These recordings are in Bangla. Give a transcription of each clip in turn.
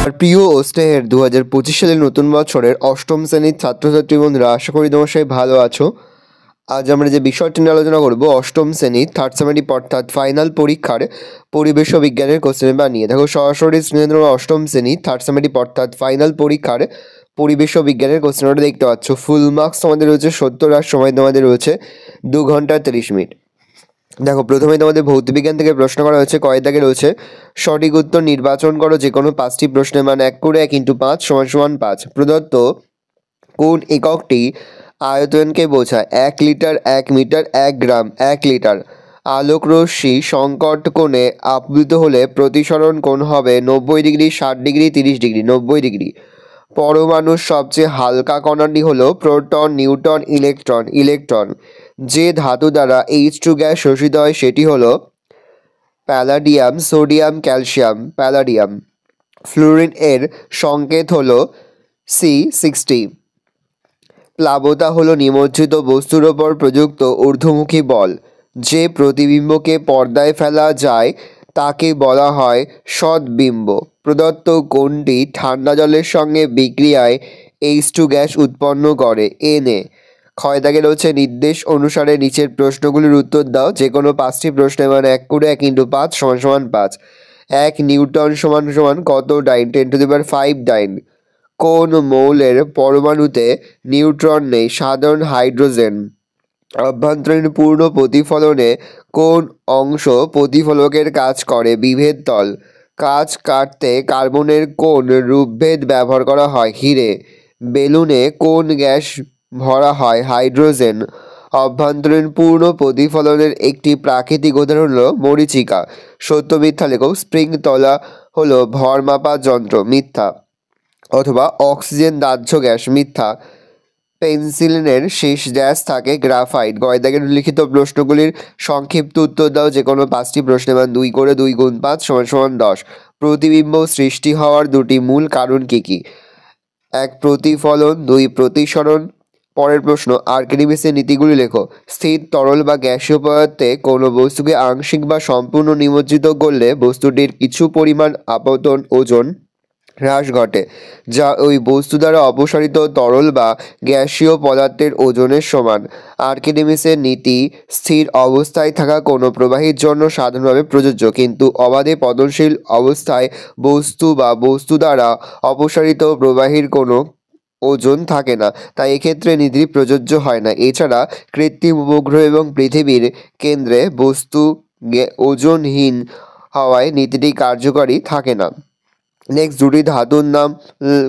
আমার প্রিয় ও স্নেহের 2025 সালের নতুন বছরের অষ্টম শ্রেণীর ছাত্রছাত্রী বন্ধুরা, আশা করি তোমার সবাই ভালো আছো। আজ আমরা যে বিষয়টি নিয়ে আলোচনা করব অষ্টম শ্রেণীর থার্ড সেমিস্টার অর্থাৎ ফাইনাল পরীক্ষার পরিবেশ ও বিজ্ঞানের কোশ্চেন বানিয়ে দেখো। সরাসরি স্ক্রিনে তোমরা অষ্টম শ্রেণী থার্ড সেমিস্টার অর্থাৎ ফাইনাল পরীক্ষার পরিবেশ ও বিজ্ঞানের কোশ্চেনটা দেখতে পাচ্ছ। ফুল মার্কস তোমাদের রয়েছে 70 আর সময় তোমাদের রয়েছে 2 ঘন্টা 30 মিনিট। দেখো, প্রথমে তোমাদের ভৌতবিজ্ঞান থেকে প্রশ্ন করা হয়েছে, কয় দাগে রয়েছে সঠিক উত্তর নির্বাচন করো যে কোনো 5টি প্রশ্নের মান 1 করে 1 × 5 = 5। প্রদত্ত কোন এককটি আয়তনকে বোঝায়? 1 লিটার, 1 মিটার, 1 গ্রাম, 1 লিটার। আলোক রশ্মি সংকট কোণে আবৃত হলে প্রতিসরণ কোণ হবে 90 ডিগ্রি, 60 ডিগ্রি, 30 ডিগ্রি। 90 ডিগ্রি। পরমাণুর সবচেয়ে হালকা কণাটি হলো প্রোটন, নিউট্রন, ইলেকট্রন। ইলেকট্রন। যে ধাতু দ্বারা H2 গ্যাস শোষিত হয় সেটি হলো palladium, sodium, calcium. Palladium. Fluorine এর সংকেত হলো C60। প্লাবতা হলো নিমজ্জিত বস্তুর ওপর প্রযুক্ত ঊর্ধ্বমুখী বল। যে প্রতিবিম্বকে পর্দায় ফেলা যায় তাকে বলা হয় সদ্বিম্ব। প্রদত্ত কোনটি ঠান্ডা জলের সঙ্গে বিক্রিয়ায় H2 গ্যাস উৎপন্ন করে? Na। ক্ষয় দাগে রয়েছে নির্দেশ অনুসারে নিচের প্রশ্নগুলির উত্তর দাও। যে কোনো 5টি প্রশ্নের মান 1 করে 1 × 5 = 5। 1 নিউটন সমান কত ডাইন? 10⁵ ডাইন। কোন মৌলের পরমাণুতে নিউট্রন নেই? সাধারণ হাইড্রোজেন। অভ্যন্তরীণ পূর্ণ প্রতিফলনে কোন অংশ প্রতিফলকের কাজ করে? বিভেদ তল। কাঁচ কাটতে কার্বনের কোন রূপভেদ ব্যবহার করা হয়? হীরে। বেলুনে কোন গ্যাস ভরা হয়? হাইড্রোজেন। অভ্যন্তরীণ পূর্ণ প্রতিফলনের একটি প্রাকৃতিক উদাহরণ হলো মরীচিকা। সত্য মিথ্যা লেখো। স্প্রিং তলা হলো ভর মাপার যন্ত্র। মিথ্যা। অথবা অক্সিজেন দাহ্য গ্যাস। মিথ্যা। পেন্সিলিনের শেষ ড্যাশ থাকে? গ্রাফাইট। গয় দাগের উল্লিখিত প্রশ্নগুলির সংক্ষিপ্ত উত্তর দাও। যে কোনো 5টি প্রশ্নের মান 2 করে 2 × 5 = 10। প্রতিবিম্ব সৃষ্টি হওয়ার দুটি মূল কারণ কি কি? 1 প্রতিফলন, 2 প্রতিসরণ। পরের প্রশ্ন, আর্কিমিডিসের নীতিগুলি লেখো। স্থির, তরল বা গ্যাসীয় পদার্থে কোনো বস্তুকে আংশিক বা সম্পূর্ণ নিমজ্জিত করলে বস্তুটির কিছু পরিমাণ আপতন ওজন হ্রাস ঘটে, যা ওই বস্তু দ্বারা অপসারিত তরল বা গ্যাসীয় পদার্থের ওজনের সমান। আর্কিমিডিসের নীতি স্থির অবস্থায় থাকা কোনো প্রবাহীর জন্য সাধারণভাবে প্রযোজ্য, কিন্তু অবাধে পতনশীল অবস্থায় বস্তু বা বস্তু দ্বারা অপসারিত প্রবাহীর কোনো ওজন থাকে না, তাই এক্ষেত্রে নীতি প্রযোজ্য হয় না। এছাড়া কৃত্রিম উপগ্রহ এবং পৃথিবীর কেন্দ্রে বস্তু ওজনহীন হওয়ায় নীতিটি কার্যকরী থাকে না। নেক্সট, দুটি ধাতুর নাম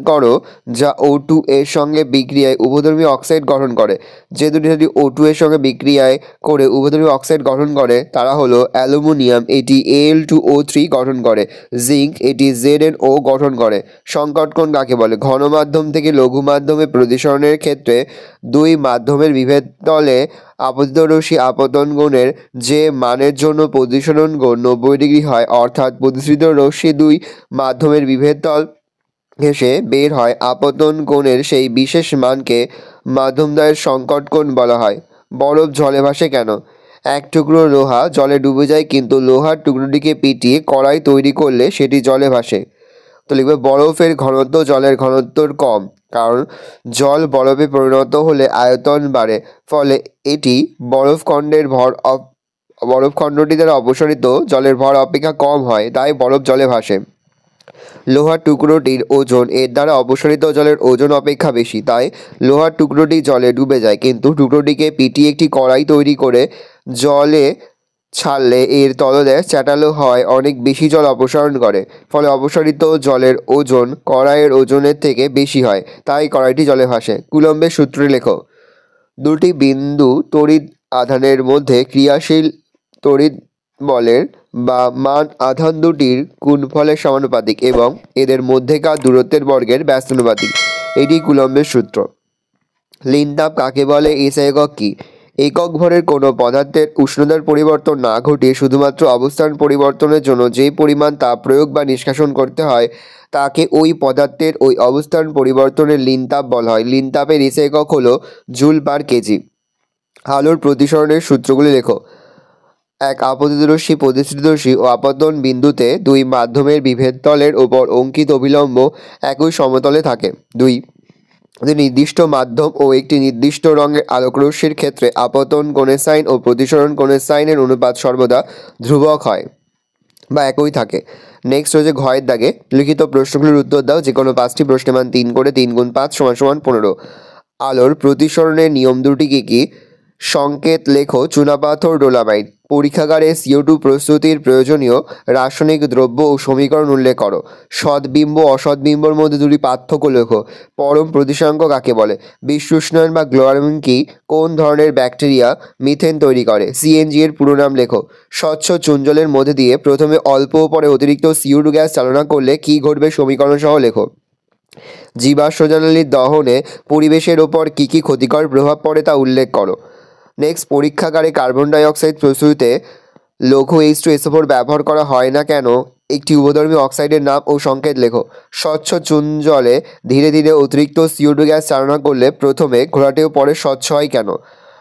করো যা O2 এর সঙ্গে বিক্রিয়ায় উভধর্মী অক্সাইড গঠন করে। যে দুটি ধাতু O2 এর সঙ্গে বিক্রিয়ায় করে উভধর্মী অক্সাইড গঠন করে তারা হলো অ্যালুমিনিয়াম, এটি Al2O3 গঠন করে। জিঙ্ক, এটি ZnO গঠন করে। সংকট কোণ কাকে বলে? ঘন মাধ্যম থেকে লঘু মাধ্যমে প্রতিসরণের ক্ষেত্রে দুই মাধ্যমের বিভেদ তলে আপতিত রশ্মি আপতন কোণের যে মানের জন্য প্রতিসরণ কোণ 90 ডিগ্রি হয়, অর্থাৎ প্রতিসৃত রশ্মি দুই মাধ্যমের বিভেদ তল ঘেঁষে বের হয় আপতন কোণের সেই বিশেষ মানকে মাধ্যমদ্বয়ের সংকট কোণ বলা হয়। বরফ জলে ভাসে কেন? এক টুকরো লোহা জলে ডুবে যায়, কিন্তু লোহার টুকরোটিকে পিটিয়ে কড়াই তৈরি করলে সেটি জলে ভাসে। তো লিখবে বরফের ঘনত্ব জলের ঘনত্বর কম, কারণ জল বরফে পরিণত হলে আয়তন বাড়ে, ফলে এটি বরফখণ্ডটি দ্বারা অপসারিত জলের ভর অপেক্ষা কম হয়, তাই বরফ জলে ভাসে। লোহার টুকরোটির ওজন এর দ্বারা অপসারিত জলের ওজন অপেক্ষা বেশি, তাই লোহার টুকরোটি জলে ডুবে যায়, কিন্তু টুকরোটিকে পিটিয়ে একটি কড়াই তৈরি করে জলে ছাড়লে এর তলদেশ চ্যাটালো হয় অনেক বেশি জল অপসারণ করে, ফলে অপসারিত জলের ওজন কড়াইয়ের ওজনের থেকে বেশি হয়, তাই কড়াইটি জলে ভাসে। কুলম্বের সূত্রটি লেখো। দুটি বিন্দু তড়িৎ আধানের মধ্যে ক্রিয়াশীল তড়িৎ বলের বা মান আধান দুটির গুণফলের সমানুপাতিক এবং এদের মধ্যেকার দূরত্বের বর্গের ব্যস্তানুপাতিক। এটি কুলম্বের সূত্র। লিনতাপ কাকে বলে? এসআই একক কি? একক ভরের কোনো পদার্থের উষ্ণতার পরিবর্তন না ঘটিয়ে শুধুমাত্র অবস্থান পরিবর্তনের জন্য যেই পরিমাণ তাপ প্রয়োগ বা নিষ্কাশন করতে হয় তাকে ওই পদার্থের ওই অবস্থান পরিবর্তনের লিনতাপ বলা হয়। লিনতাপের এসআই একক হলো জুল/কেজি। আলোর প্রতিসরণের সূত্রগুলি লেখো। এক আপতিতরশ্মি প্রতিশ্রুতিরশ্মি ও আপতন বিন্দুতে দুই মাধ্যমের বিভেদ তলের ওপর অঙ্কিত অবিলম্ব একই সমতলে থাকে। দুই নির্দিষ্ট মাধ্যম ও একটি নির্দিষ্ট রঙের আলোকরশ্মির ক্ষেত্রে আপতন কোণের সাইন ও প্রতিসরণ কোণের সাইনের অনুপাত সর্বদা ধ্রুবক হয় বা একই থাকে। নেক্সট রয়েছে ঘয়ের দাগে লিখিত প্রশ্নগুলির উত্তর দাও। যে কোনো 5টি প্রশ্নের মান 3 করে, 3 গুণ 5 = 15। আলোর প্রতিসরণের নিয়ম দুটি কি কি? সংকেত লেখো চুনাপাথর ডোলামাইট। পরীক্ষাগারে CO2 প্রস্তুতির প্রয়োজনীয় রাসায়নিক দ্রব্য ও সমীকরণ উল্লেখ করো। সদ্বিম্ব অসদ্বিম্বর মধ্যে দুটি পার্থক্য লেখো। পরম প্রতিসরাঙ্ক কাকে বলে? বিশ্ব উষ্ণায়ন বা গ্লোয়ার্মিং কি? কোন ধরনের ব্যাকটেরিয়া মিথেন তৈরি করে? CNG এর পুরো নাম লেখো। স্বচ্ছ চুনজলের মধ্যে দিয়ে প্রথমে অল্প ও পরে অতিরিক্ত CO2 গ্যাস চালনা করলে কি ঘটবে সমীকরণ সহ লেখো। জীবাশ্ম জ্বালানির দহনে পরিবেশের ওপর কী কী ক্ষতিকর প্রভাব পড়ে তা উল্লেখ করো। নেক্সট, পরীক্ষাগারে কার্বন ডাইঅক্সাইড প্রস্তুতিতে লঘু H2SO4 ব্যবহার করা হয় না কেন? একটি উভধর্মী অক্সাইডের নাম ও সংকেত লেখো। স্বচ্ছ চুন জলে ধীরে ধীরে অতিরিক্ত CO2 গ্যাস চালনা করলে প্রথমে ঘোলাটে ও পরে স্বচ্ছ হয় কেন?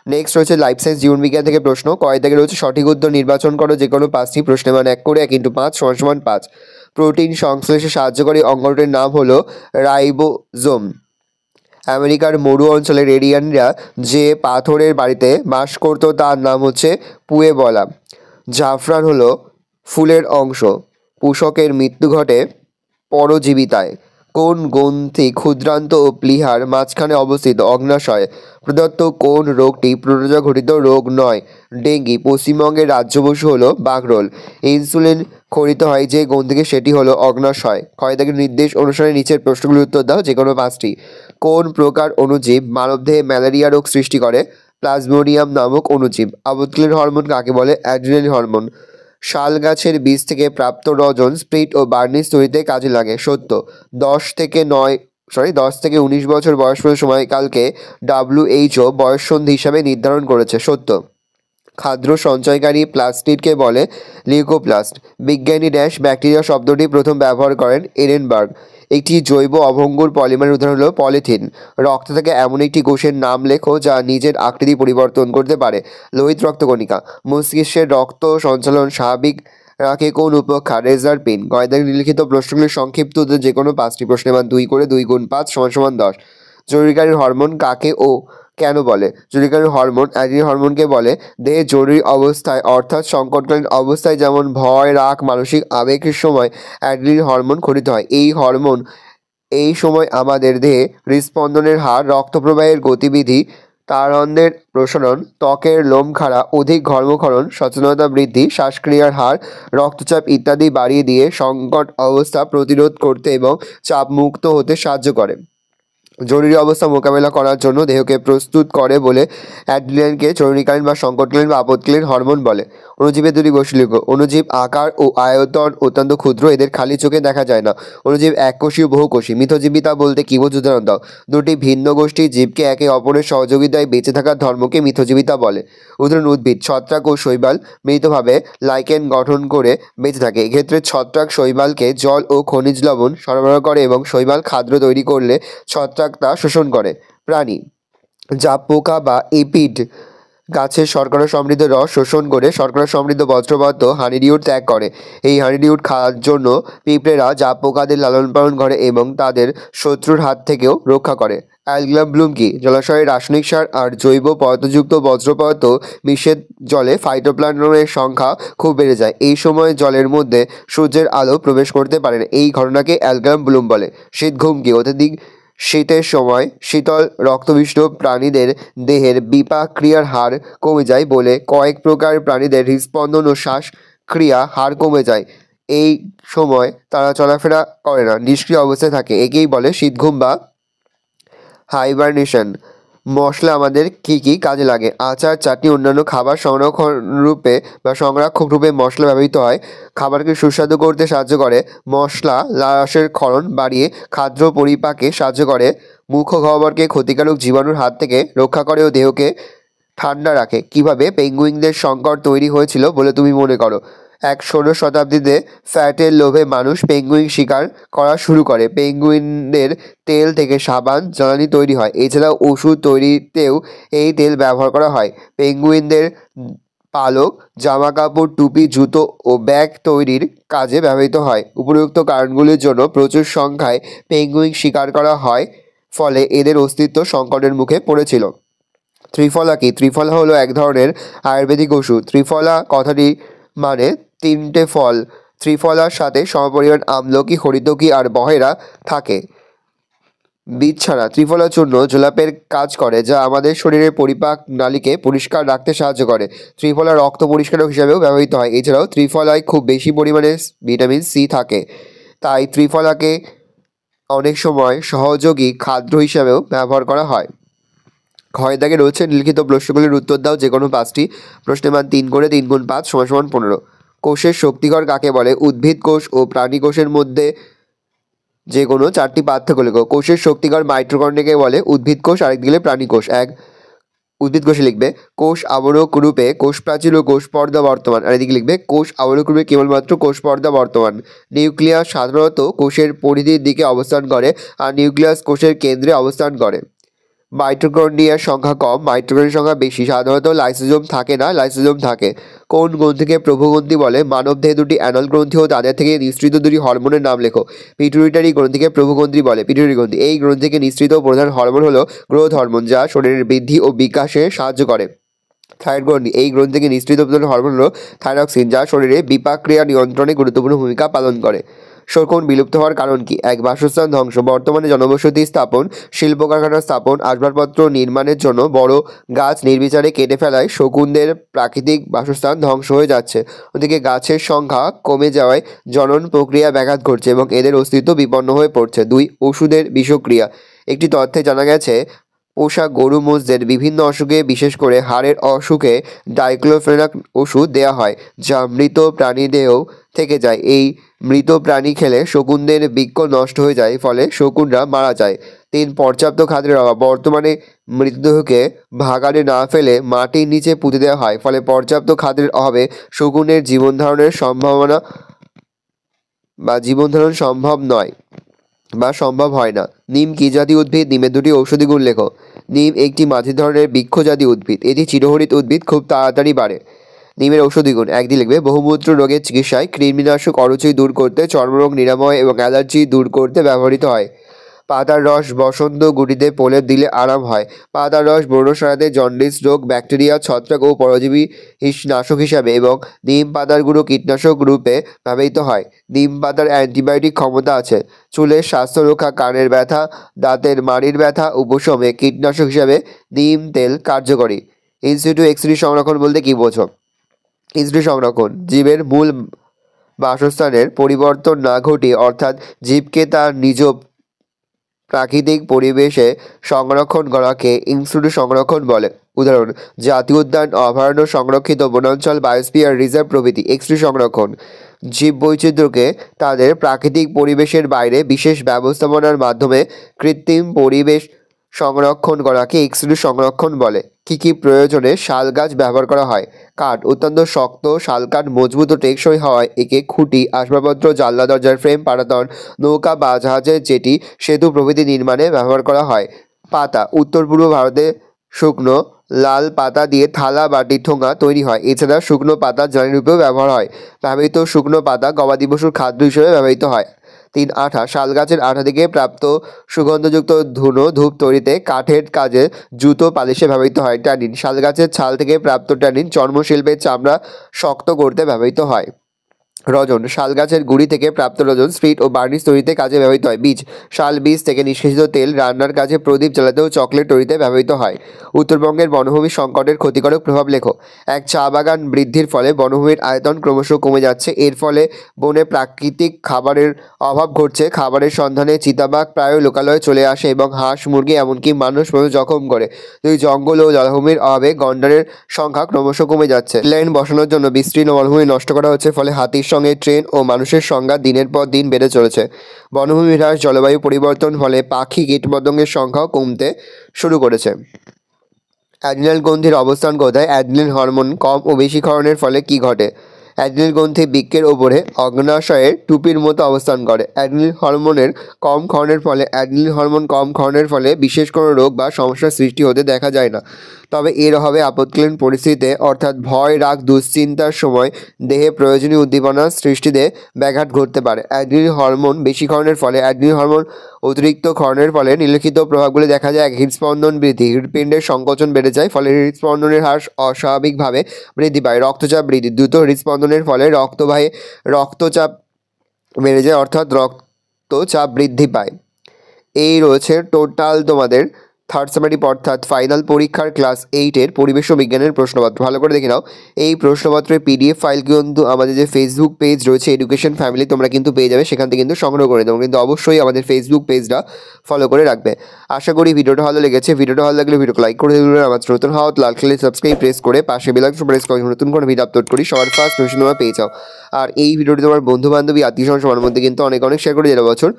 নেক্সট রয়েছে লাইফ সায়েন্স জীবনবিজ্ঞান থেকে প্রশ্ন। কয় দাগে রয়েছে সঠিক উত্তর নির্বাচন করো। যে কোনো 5টি প্রশ্নের মান 1 করে, 1 × 5 = 5। প্রোটিন সংশ্লেষে সাহায্যকারী অঙ্গটির নাম হলো রাইবোজোম। আমেরিকার মরু অঞ্চলের রেডিয়ানরা যে পাথরের বাড়িতে বাস করত তার নাম হচ্ছে পুয়েবলা। জাফরান হলো ফুলের অংশ। পুষকের মৃত্যু ঘটে পরজীবিতায়। কোন গ্রন্থি ক্ষুদ্রান্ত ও প্লীহার মাঝখানে অবস্থিত? অগ্ন্যাশয়। প্রদত্ত কোন রোগটি প্রোটোজোয়া ঘটিত রোগ নয়? ডেঙ্গি। পশ্চিমবঙ্গের রাজ্য পশু হলো বাঘরোল। ইনসুলিন ক্ষরিত হয় যে গ্রন্থিকে, সেটি হলো অগ্ন্যাশয়। ক্ষয় দাগের নির্দেশ অনুসারে নিচের প্রশ্নগুলির উত্তর দাও। যে কোনো 5টি। কোন প্রকার অণুজীব মানবদেহে ম্যালেরিয়া রোগ সৃষ্টি করে? প্লাজমোডিয়াম নামক অণুজীব। আপত্তির হরমোন কাকে বলে? Adrenaline hormone. শাল গাছের বীজ থেকে প্রাপ্ত রজন স্প্রিট ও বার্নিশ তৈরিতে কাজে লাগে। সত্য। 10 থেকে 19 বছর বয়স পর্যন্ত সময়কালকে WHO বয়ঃসন্ধি হিসাবে নির্ধারণ করেছে। সত্য। খাদ্য সঞ্চয়কারী প্লাস্টিডকে বলে লিউকোপ্লাস্ট। বিজ্ঞানী ব্যাকটেরিয়া শব্দটি প্রথম ব্যবহার করেন এরেনবার্গ। একটি জৈব অভঙ্গুর পলিমারের উদাহরণ হলো পলিথিন। রক্ত থেকে এমন একটি কোষের নাম লেখো যা নিজের আকৃতি পরিবর্তন করতে পারে। লোহিত রক্তকণিকা। মস্তিষ্কের রক্ত সঞ্চালন স্বাভাবিক রাখে কোন উপেক্ষা? রেজার পিন। গয়দার নিম্নলিখিত প্রশ্নগুলির সংক্ষিপ্ত উত্তর। যে কোনো 5টি প্রশ্নের মান 2 করে, 2 গুণ 5 = 10। জরুরিকালীন হরমোন কাকে ও কেন বলে? জরুরিকালীন হরমোন অ্যাড্রিনালিন হরমোনকে বলে। দেহের জরুরি অবস্থায় অর্থাৎ সংকটকালীন অবস্থায় যেমন ভয়, রাগ, মানসিক আবেগের সময় অ্যাড্রিনালিন হরমোন ক্ষরিত হয়। এই হরমোন এই সময় আমাদের দেহে হৃদস্পন্দনের হার, রক্ত প্রবাহের গতিবিধি, তারন্দের প্রসারণ, ত্বকের লোম খাড়া, অধিক ঘর্মক্ষরণ, সচেতনতা বৃদ্ধি, শ্বাসক্রিয়ার হার, রক্তচাপ ইত্যাদি বাড়িয়ে দিয়ে সংকট অবস্থা প্রতিরোধ করতে এবং চাপমুক্ত হতে সাহায্য করে। জরুরি অবস্থা মোকাবেলা করার জন্য দেহকে প্রস্তুত করে বলে অ্যাড্রিনালিনকে জরুরিকালীন বা সংকটকালীন বা আপৎকালীন হরমোন বলে। অণুজীবের দুটি বৈশিষ্ট্য। অণুজীব আকার ও আয়তন অত্যন্ত ক্ষুদ্র, এদের খালি চোখে দেখা যায় না। অণুজীব এককোষী ও বহুকোষী। মিথজীবিতা বলতে কি বোঝো? উদাহরণ দাও। দুটি ভিন্ন গোষ্ঠীর জীবকে একে অপরের সহযোগিতায় বেঁচে থাকার ধর্মকে মিথজীবিতা বলে। উদাহরণ উদ্ভিদ, ছত্রাক ও শৈবাল মিলিতভাবে লাইকেন গঠন করে বেঁচে থাকে। এক্ষেত্রে ছত্রাক শৈবালকে জল ও খনিজ লবণ সরবরাহ করে এবং শৈবাল খাদ্য তৈরি করলে ছত্রাক তা শোষণ করে। প্রাণী, জাপ পোকা বা এপিড গাছের শর্করা সমৃদ্ধ রস শোষণ করে শর্করা সমৃদ্ধ বজ্রপাত হানিডিউড ত্যাগ করে। এই হানিডিউড খাওয়ার জন্য পিঁপড়েরা জাপ পোকাদের লালন পালন করে এবং তাদের শত্রুর হাত থেকেও রক্ষা করে। অ্যালগাম ব্লুম কি? জলাশয়ে রাসায়নিক সার আর জৈব পদার্থযুক্ত বজ্রপাত মিশ্রিত জলে ফাইটোপ্ল্যাঙ্কটনের সংখ্যা খুব বেড়ে যায়। এই সময় জলের মধ্যে সূর্যের আলো প্রবেশ করতে পারে না। এই ঘটনাকে অ্যালগাম ব্লুম বলে। শীতঘুম কি? অত্যধিক শীতের সময় শীতল রক্তবিষ্ট প্রাণীদের দেহের বিপাক ক্রিয়ার হার কমে যায় বলে কয়েক প্রকার প্রাণীদের হৃদস্পন্দন ও শ্বাসক্রিয়া হার কমে যায়। এই সময় তারা চলাফেরা করে না, নিষ্ক্রিয় অবস্থায় থাকে। একেই বলে শীতঘুম বা হাইবারনেশন। মশলা আমাদের কি কি কাজে লাগে? আচার, চাটনি, অন্যান্য খাবার সংরক্ষণ রূপে বা সংরক্ষক রূপে মশলা ব্যবহৃত হয়। খাবারকে সুস্বাদু করতে সাহায্য করে। মশলা রসের ক্ষরণ বাড়িয়ে খাদ্য পরিপাকে সাহায্য করে। মুখ্য গহ্বরকে ক্ষতিকারক জীবাণুর হাত থেকে রক্ষা করে ও দেহকে ঠান্ডা রাখে। কিভাবে পেঙ্গুইনদের সংকট তৈরি হয়েছিল বলে তুমি মনে করো? 16 শতাব্দীতে ফ্যাটের লোভে মানুষ পেঙ্গুইন শিকার করা শুরু করে। পেঙ্গুইনের তেল থেকে সাবান, জ্বালানি তৈরি হয়। এছাড়াও ওষুধ তৈরিতেও এই তেল ব্যবহার করা হয়। পেঙ্গুইনদের পালক, জামা কাপড়, টুপি, জুতো ও ব্যাগ তৈরির কাজে ব্যবহৃত হয়। উপরোক্ত কারণগুলির জন্য প্রচুর সংখ্যায় পেঙ্গুইন শিকার করা হয়, ফলে এদের অস্তিত্ব সংকটের মুখে পড়েছিল। ত্রিফলা কি? ত্রিফলা হলো এক ধরনের আয়ুর্বেদিক ওষুধ। ত্রিফলা কথাটি মানে তিনটে ফল। ত্রিফলার সাথে সমপরিমাণ আমলকি, হরিতকি আর বহেরা থাকে। বীজ ছাড়া ত্রিফলা চূর্ণ জোলাপের কাজ করে, যা আমাদের শরীরের পরিপাক নালীকে পরিষ্কার রাখতে সাহায্য করে। ত্রিফলা রক্ত পরিষ্কারক হিসাবেও ব্যবহৃত হয়। এছাড়াও ত্রিফলায় খুব বেশি পরিমাণে ভিটামিন সি থাকে, তাই ত্রিফলাকে অনেক সময় সহযোগী খাদ্য হিসাবেও ব্যবহার করা হয়। ক্ষয়ের দাগে রয়েছে লিখিত প্রশ্নগুলির উত্তর দাও যে কোনো 5টি। প্রশ্নের মান 3 করে 3 গুণ 5 = 15। কোষের শক্তিঘর কাকে বলে? উদ্ভিদ কোষ ও প্রাণী কোষের মধ্যে যে কোনো 4টি পার্থক্য লেখো। কোষের শক্তিঘর মাইটোকন্ড্রিয়াকে বলে। উদ্ভিদ কোষ আরেকদিকে প্রাণী কোষ। উদ্ভিদ কোষে লিখবে কোষ আবরক রূপে কোষ প্রাচীর ও কোষ পর্দা বর্তমান, আর এদিকে লিখবে কোষ আবরক রূপে কেবলমাত্র কোষ পর্দা বর্তমান। নিউক্লিয়াস সাধারণত কোষের পরিধির দিকে অবস্থান করে, আর নিউক্লিয়াস কোষের কেন্দ্রে অবস্থান করে। মাইটোকন্ড্রিয়ার সংখ্যা কম, মাইটোকন্ড্রিয়ার সংখ্যা বেশি। সাধারণত লাইসোজোম থাকে না, লাইসোজোম থাকে। কোন গ্রন্থিকে প্রভুগ্রন্থি বলে? মানবদেহে দুটি অ্যানাল গ্রন্থি ও তাদের থেকে নিঃসৃত দুটি হরমোনের নাম লেখো। পিটুইটারি গ্রন্থিকে প্রভুগ্রন্থি বলে। পিটুইটারি গ্রন্থি এই গ্রন্থিকে নিঃসৃত প্রধান হরমোন হলো গ্রোথ হরমোন, যা শরীরের বৃদ্ধি ও বিকাশে সাহায্য করে। থাইরয়েড গ্রন্থি এই গ্রন্থিকে নিঃসৃত প্রধান হরমোন হলো থাইরক্সিন, যা শরীরে বিপাক ক্রিয়া নিয়ন্ত্রণে গুরুত্বপূর্ণ ভূমিকা পালন করে। শোষণ বিলুপ্ত হওয়ার কারণ কি? 1. বাসস্থান ধ্বংস। বর্তমানে জনবসতি স্থাপন, শিল্প কারখানা স্থাপন, আসবাবপত্র নির্মাণের জন্য বড় গাছ নির্বিচারে কেটে ফেলায় শকুনদের প্রাকৃতিক বাসস্থান ধ্বংস হয়ে যাচ্ছে। ওদিকে গাছের সংখ্যা কমে যাওয়ায় জনন প্রক্রিয়া ব্যাঘাত ঘটছে এবং এদের অস্তিত্ব বিপন্ন হয়ে পড়ছে। 2. ওষুধের বিষক্রিয়া। একটি তথ্যে জানা গেছে পোষা গরু মোষদের বিভিন্ন অসুখে, বিশেষ করে হাড়ের অসুখে ডাইক্লোফেনাক ওষুধ দেওয়া হয়, যা মৃত প্রাণীদেহেও থেকে যায়। এই মৃত প্রাণী খেলে শকুনদের বৃক্ক নষ্ট হয়ে যায়, ফলে শকুনরা মারা যায়। 3. পর্যাপ্ত খাদ্যের অভাব। বর্তমানে মৃতদেহকে ভাগাড়ে না ফেলে মাটির নিচে পুঁতে দেওয়া হয়, ফলে পর্যাপ্ত খাদ্যের অভাবে শকুনের জীবন ধারণ সম্ভব হয় না। নিম কি জাতীয় উদ্ভিদ? নিমের দুটি ঔষধি গুণ লেখো। নিম একটি মাঝারি ধরনের বৃক্ষ জাতীয় উদ্ভিদ। এটি চিরহরিত উদ্ভিদ, খুব তাড়াতাড়ি বাড়ে। নিমের ঔষধি গুণ। 1 দিয়ে লিখবে বহুমূত্র রোগের চিকিৎসায়, কৃমিনাশক, অরুচি দূর করতে, চর্মরোগ নিরাময় এবং অ্যালার্জি দূর করতে ব্যবহৃত হয়। পাতার রস বসন্ত গুটিতে প্রলেপ দিলে আরাম হয়। পাতার রস ব্রণ সারাতে, জন্ডিস রোগ, ব্যাকটেরিয়া, ছত্রাক ও পরজীবী নাশক হিসাবে এবং নিম পাতার গুঁড়ো কীটনাশক রূপে ব্যবহৃত হয়। নিম পাতার অ্যান্টিবায়োটিক ক্ষমতা আছে। চুলের স্বাস্থ্য রক্ষা, কানের ব্যথা, দাঁতের মাড়ির ব্যথা উপশমে কীটনাশক হিসাবে নিম তেল কার্যকরী। ইনসিটু এক্স-রে সংরক্ষণ বলতে কী বোঝো? ইনসিটু সংরক্ষণ জীবের মূল বাসস্থানের পরিবর্তন না ঘটিয়ে, অর্থাৎ জীবকে তার নিজ প্রাকৃতিক পরিবেশে সংরক্ষণ করাকে ইনসিটু সংরক্ষণ বলে। উদাহরণ: জাতীয় উদ্যান, অভয়ারণ্য, সংরক্ষিত বনাঞ্চল, বায়োস্ফিয়ার রিজার্ভ প্রভৃতি। এক্স-রে সংরক্ষণ জীববৈচিত্র্যকে তাদের প্রাকৃতিক পরিবেশের বাইরে বিশেষ ব্যবস্থাপনার মাধ্যমে কৃত্রিম পরিবেশ সংরক্ষণ করাকে এক্স-রে সংরক্ষণ বলে। কী কী প্রয়োজনে শাল গাছ ব্যবহার করা হয়? কাঠ অত্যন্ত শক্ত। শাল কাঠ মজবুত ও টেকসই হওয়ায় একে খুঁটি, আসবাবপত্র, জানলা দরজার ফ্রেম, পাটাতন, নৌকা বা জাহাজের জেটি, সেতু প্রভৃতি নির্মাণে ব্যবহার করা হয়। পাতা উত্তর পূর্ব ভারতে শুকনো লাল পাতা দিয়ে থালা, বাটি, ঠোঙা তৈরি হয়। এছাড়া শুকনো পাতা জ্বালানি রূপেও ব্যবহার হয়। ব্যবহৃত শুকনো পাতা গবাদি পশুর খাদ্য হিসেবে ব্যবহৃত হয়। 3. আঠা। শাল গাছের আঠা থেকে প্রাপ্ত সুগন্ধযুক্ত ধুনো, ধূপ তৈরিতে, কাঠের কাজে, জুতো পালিশে ব্যবহৃত হয়। ট্যানিন। শাল গাছের ছাল থেকে প্রাপ্ত ট্যানিন চর্মশিল্পের চামড়া শক্ত করতে ব্যবহৃত হয়। রজন। শাল গাছের গুঁড়ি থেকে প্রাপ্ত রজন স্প্রিট ও বার্নিশ তৈরিতে কাজে ব্যবহৃত হয়। বীজ। শাল বীজ থেকে নিষ্কাশিত তেল রান্নার কাজে, প্রদীপ জ্বালাতে ও চকলেট তৈরিতে ব্যবহৃত হয়। উত্তরবঙ্গের বনভূমি সংকটের ক্ষতিকারক প্রভাব লেখো। 1. চা বাগান বৃদ্ধির ফলে বনভূমির আয়তন ক্রমশ কমে যাচ্ছে। এর ফলে বনে প্রাকৃতিক খাবারের অভাব ঘটছে। খাবারের সন্ধানে চিতাবাঘ প্রায় লোকালয়ে চলে আসে এবং হাঁস, মুরগি, এমনকি মানুষ পর্যন্ত জখম করে। 2. জঙ্গল ও জলাভূমির অভাবে গন্ডারের সংখ্যা ক্রমশ কমে যাচ্ছে। লেন বসানোর জন্য বিস্তীর্ণ বনভূমি নষ্ট করা হচ্ছে, ফলে হাতির সঙ্গে ট্রেন ও মানুষের সংখ্যা দিনের পর দিন বেড়ে চলেছে। বনভূমি হ্রাস, জলবায়ু পরিবর্তন ফলে পাখি, কীটপতঙ্গের সংখ্যাও কমতে শুরু করেছে। অ্যাড্রিনাল গ্রন্থির অবস্থান কোথায়? অ্যাড্রিনাল হরমোন কম ও বেশি ক্ষরণের ফলে কী ঘটে? অ্যাড্রিনাল গ্রন্থি বৃক্কের ওপরে অগ্ন্যাশয়ের টুপির মতো অবস্থান করে। অ্যাড্রিনাল হরমোন কম ক্ষরণের ফলে বিশেষ কোনো রোগ বা সমস্যার সৃষ্টি হতে দেখা যায় না। তবে এর হবে আপৎকালীন পরিস্থিতিতে, অর্থাৎ ভয়, রাগ, দুশ্চিন্তার সময় দেহে প্রয়োজনীয় উদ্দীপনার সৃষ্টিতে ব্যাঘাত ঘটতে পারে। অ্যাড্রিনালিন হরমোন বেশি ক্ষরণের ফলে অতিরিক্ত ক্ষরণের ফলে নিম্নলিখিত প্রভাবগুলি দেখা যায়। হৃদস্পন্দন বৃদ্ধি, হৃৎপিণ্ডের সংকোচন বেড়ে যায়, ফলে হৃদস্পন্দনের হার অস্বাভাবিকভাবে বৃদ্ধি পায়। রক্তচাপ বৃদ্ধি, দ্রুত হৃদস্পন্দনের ফলে রক্তচাপ বেড়ে যায়, অর্থাৎ রক্তচাপ বৃদ্ধি পায়। এই রয়েছে টোটাল তোমাদের থার্ড সেমেটিভ অর্থাৎ ফাইনাল পরীক্ষার ক্লাস 8-এর পরিবেশ ও বিজ্ঞানের প্রশ্নপত্র। ভালো করে দেখে নাও। এই প্রশ্নপত্রের পিডিএফ ফাইল কিন্তু আমাদের যে ফেসবুক পেজ রয়েছে এডুকেশন ফ্যামিলি, তোমরা কিন্তু পেয়ে যাবে, সেখান থেকে কিন্তু সংগ্রহ করে দেবো। কিন্তু অবশ্যই আমাদের ফেসবুক পেজটা ফলো করে রাখবে। আশা করি ভিডিওটা ভালো লেগেছে। ভিডিওটা ভালো লাগলে ভিডিওকে লাইক করে দিলে, আমার নতুন হওয়া লাল কালে সাবস্ক্রাইব প্রেস করে পাশে বেল আইকন প্রেস করে নতুন কোনো ভিডিও আপলোড করি সবার ফার্স্ট নোটিফিকেশন তোমরা পেয়ে যাও। আর এই ভিডিওটি তোমার বন্ধু বান্ধবী আত্মীয় স্বজন সবার মধ্যে কিন্তু অনেক শেয়ার করে দিলে। বছর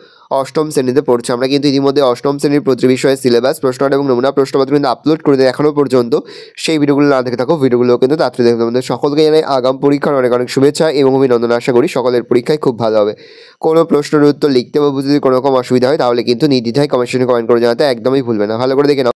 অষ্টম শ্রেণীতে পড়ছে, আমরা কিন্তু ইতিমধ্যে অষ্টম শ্রেণীর প্রতি বিষয়ের সিলেবাস, প্রশ্নটা এবং নমুনা প্রশ্নপত্র কিন্তু আপলোড করে দেয় এখনও পর্যন্ত। সেই ভিডিওগুলো না দেখে থাকো, ভিডিওগুলো কিন্তু তাড়াতাড়ি দেখতে। আমাদের সকলকে জানাই আগাম পরীক্ষার অনেক শুভেচ্ছা এবং অভিনন্দন। আশা করি সকলের পরীক্ষায় খুব ভালো হবে। কোনো প্রশ্নের উত্তর লিখতে বা বুঝতে যদি কোনো রকম অসুবিধা হয় তাহলে কিন্তু নির্দ্বিধায় কমেন্ট করে জানাতে একদমই ভুলবে না। ভালো করে দেখে নাও।